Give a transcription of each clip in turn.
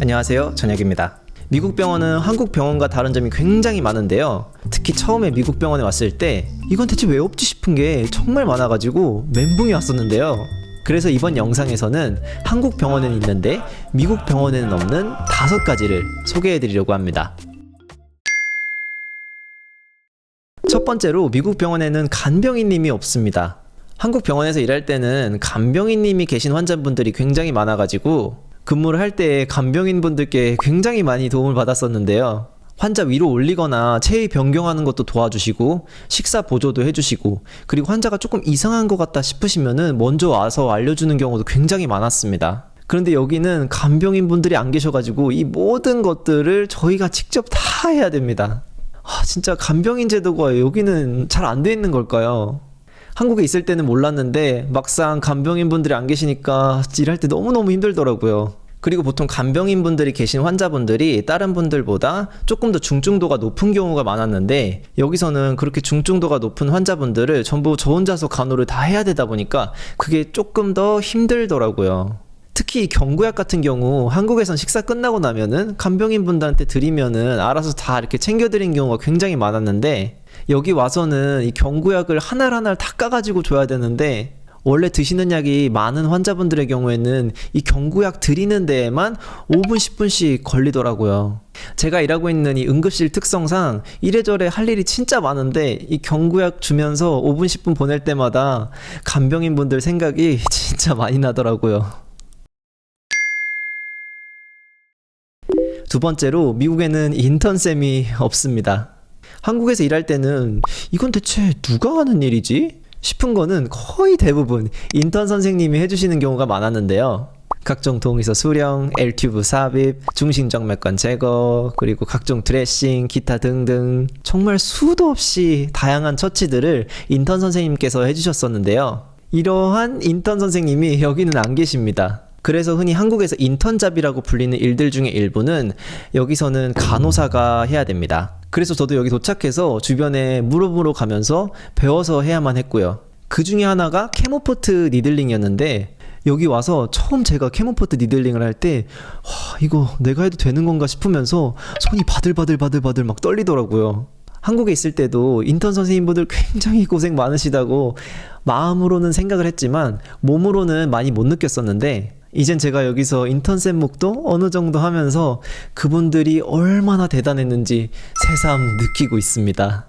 안녕하세요, 전혁입니다. 미국 병원은 한국 병원과 다른 점이 굉장히 많은데요. 특히 처음에 미국 병원에 왔을 때 이건 대체 왜 없지 싶은 게 정말 많아가지고 멘붕이 왔었는데요. 그래서 이번 영상에서는 한국 병원에는 있는데 미국 병원에는 없는 5가지를 소개해드리려고 합니다. 첫 번째로 미국 병원에는 간병인님이 없습니다. 한국 병원에서 일할 때는 간병인님이 계신 환자분들이 굉장히 많아가지고 근무를 할 때 간병인 분들께 굉장히 많이 도움을 받았었는데요. 환자 위로 올리거나 체위 변경하는 것도 도와주시고 식사 보조도 해주시고, 그리고 환자가 조금 이상한 것 같다 싶으시면은 먼저 와서 알려주는 경우도 굉장히 많았습니다. 그런데 여기는 간병인 분들이 안 계셔가지고 이 모든 것들을 저희가 직접 다 해야 됩니다. 진짜 간병인 제도가 여기는 잘 안 돼 있는 걸까요? 한국에 있을 때는 몰랐는데 막상 간병인 분들이 안 계시니까 일할 때 너무너무 힘들더라고요. 그리고 보통 간병인 분들이 계신 환자분들이 다른 분들보다 조금 더 중증도가 높은 경우가 많았는데, 여기서는 그렇게 중증도가 높은 환자분들을 전부 저 혼자서 간호를 다 해야 되다 보니까 그게 조금 더 힘들더라고요. 특히 경구약 같은 경우 한국에선 식사 끝나고 나면은 간병인 분들한테 드리면은 알아서 다 이렇게 챙겨드린 경우가 굉장히 많았는데, 여기 와서는 이 경구약을 하나하나 다 까가지고 줘야 되는데, 원래 드시는 약이 많은 환자분들의 경우에는 이 경구약 드리는 데에만 5분 10분씩 걸리더라고요. 제가 일하고 있는 이 응급실 특성상 이래저래 할 일이 진짜 많은데 이 경구약 주면서 5분 10분 보낼 때마다 간병인 분들 생각이 진짜 많이 나더라고요. 두 번째로 미국에는 인턴쌤이 없습니다. 한국에서 일할 때는 이건 대체 누가 하는 일이지? 싶은 거는 거의 대부분 인턴 선생님이 해주시는 경우가 많았는데요. 각종 동의서 수령, L튜브 삽입, 중심정맥관 제거, 그리고 각종 드레싱, 기타 등등 정말 수도 없이 다양한 처치들을 인턴 선생님께서 해주셨었는데요. 이러한 인턴 선생님이 여기는 안 계십니다. 그래서 흔히 한국에서 인턴잡이라고 불리는 일들 중에 일부는 여기서는 간호사가 해야 됩니다. 그래서 저도 여기 도착해서 주변에 물어보러 가면서 배워서 해야만 했고요. 그 중에 하나가 케모포트 니들링이었는데, 여기 와서 처음 제가 케모포트 니들링을 할 때 이거 내가 해도 되는 건가 싶으면서 손이 바들바들 막 떨리더라고요. 한국에 있을 때도 인턴 선생님분들 굉장히 고생 많으시다고 마음으로는 생각을 했지만 몸으로는 많이 못 느꼈었는데, 이젠 제가 여기서 인턴쌤 묵도 어느 정도 하면서 그분들이 얼마나 대단했는지 새삼 느끼고 있습니다.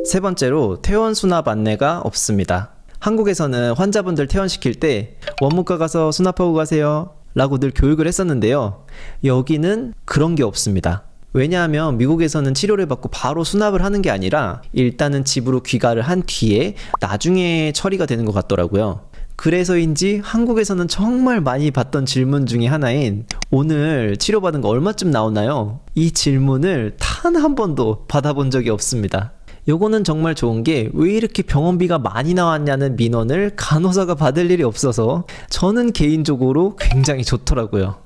세 번째로 퇴원 수납 안내가 없습니다. 한국에서는 환자분들 퇴원시킬 때 원무과 가서 수납하고 가세요 라고 늘 교육을 했었는데요. 여기는 그런 게 없습니다. 왜냐하면 미국에서는 치료를 받고 바로 수납을 하는 게 아니라 일단은 집으로 귀가를 한 뒤에 나중에 처리가 되는 것 같더라고요. 그래서인지 한국에서는 정말 많이 받던 질문 중에 하나인 오늘 치료받은 거 얼마쯤 나오나요? 이 질문을 단 한 번도 받아본 적이 없습니다. 요거는 정말 좋은 게 왜 이렇게 병원비가 많이 나왔냐는 민원을 간호사가 받을 일이 없어서 저는 개인적으로 굉장히 좋더라고요.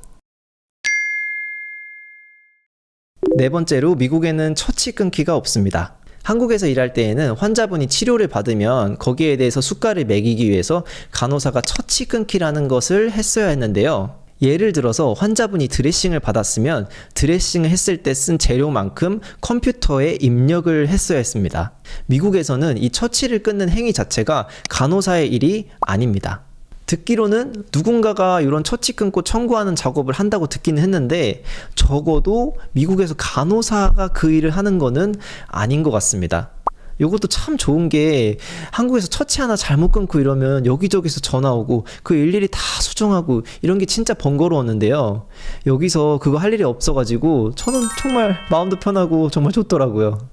네 번째로 미국에는 처치 끊기가 없습니다. 한국에서 일할 때에는 환자분이 치료를 받으면 거기에 대해서 수가를 매기기 위해서 간호사가 처치 끊기라는 것을 했어야 했는데요. 예를 들어서 환자분이 드레싱을 받았으면 드레싱을 했을 때 쓴 재료만큼 컴퓨터에 입력을 했어야 했습니다. 미국에서는 이 처치를 끊는 행위 자체가 간호사의 일이 아닙니다. 듣기로는 누군가가 이런 처치 끊고 청구하는 작업을 한다고 듣기는 했는데, 적어도 미국에서 간호사가 그 일을 하는 거는 아닌 것 같습니다. 이것도 참 좋은 게 한국에서 처치 하나 잘못 끊고 이러면 여기저기서 전화 오고 그 일일이 다 수정하고 이런 게 진짜 번거로웠는데요. 여기서 그거 할 일이 없어가지고 저는 정말 마음도 편하고 정말 좋더라고요.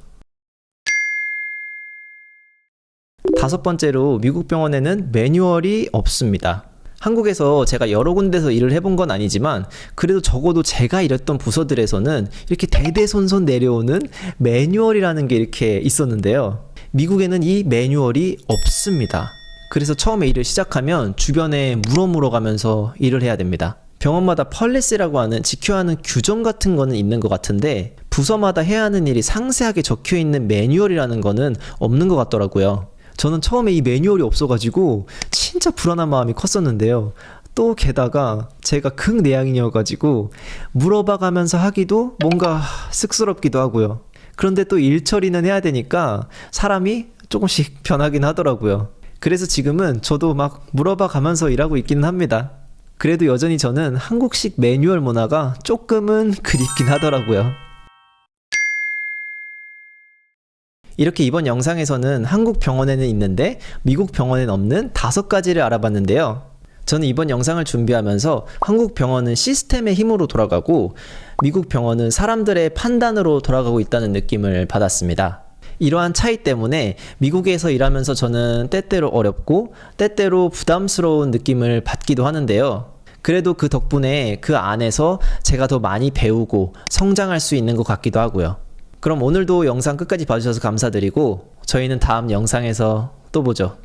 다섯 번째로 미국 병원에는 매뉴얼이 없습니다. 한국에서 제가 여러 군데서 일을 해본 건 아니지만 그래도 적어도 제가 일했던 부서들에서는 이렇게 대대손손 내려오는 매뉴얼이라는 게 이렇게 있었는데요. 미국에는 이 매뉴얼이 없습니다. 그래서 처음에 일을 시작하면 주변에 물어 가면서 일을 해야 됩니다. 병원마다 펄리시라고 하는 지켜야 하는 규정 같은 거는 있는 것 같은데, 부서마다 해야 하는 일이 상세하게 적혀 있는 매뉴얼이라는 거는 없는 것 같더라고요. 저는 처음에 이 매뉴얼이 없어가지고 진짜 불안한 마음이 컸었는데요. 또 게다가 제가 극내향인이어가지고 물어봐 가면서 하기도 뭔가 쑥스럽기도 하고요. 그런데 또 일 처리는 해야 되니까 사람이 조금씩 변하긴 하더라고요. 그래서 지금은 저도 막 물어봐 가면서 일하고 있기는 합니다. 그래도 여전히 저는 한국식 매뉴얼 문화가 조금은 그립긴 하더라고요. 이렇게 이번 영상에서는 한국 병원에는 있는데 미국 병원엔 없는 5가지를 알아봤는데요. 저는 이번 영상을 준비하면서 한국 병원은 시스템의 힘으로 돌아가고 미국 병원은 사람들의 판단으로 돌아가고 있다는 느낌을 받았습니다. 이러한 차이 때문에 미국에서 일하면서 저는 때때로 어렵고 때때로 부담스러운 느낌을 받기도 하는데요. 그래도 그 덕분에 그 안에서 제가 더 많이 배우고 성장할 수 있는 것 같기도 하고요. 그럼 오늘도 영상 끝까지 봐주셔서 감사드리고 저희는 다음 영상에서 또 보죠.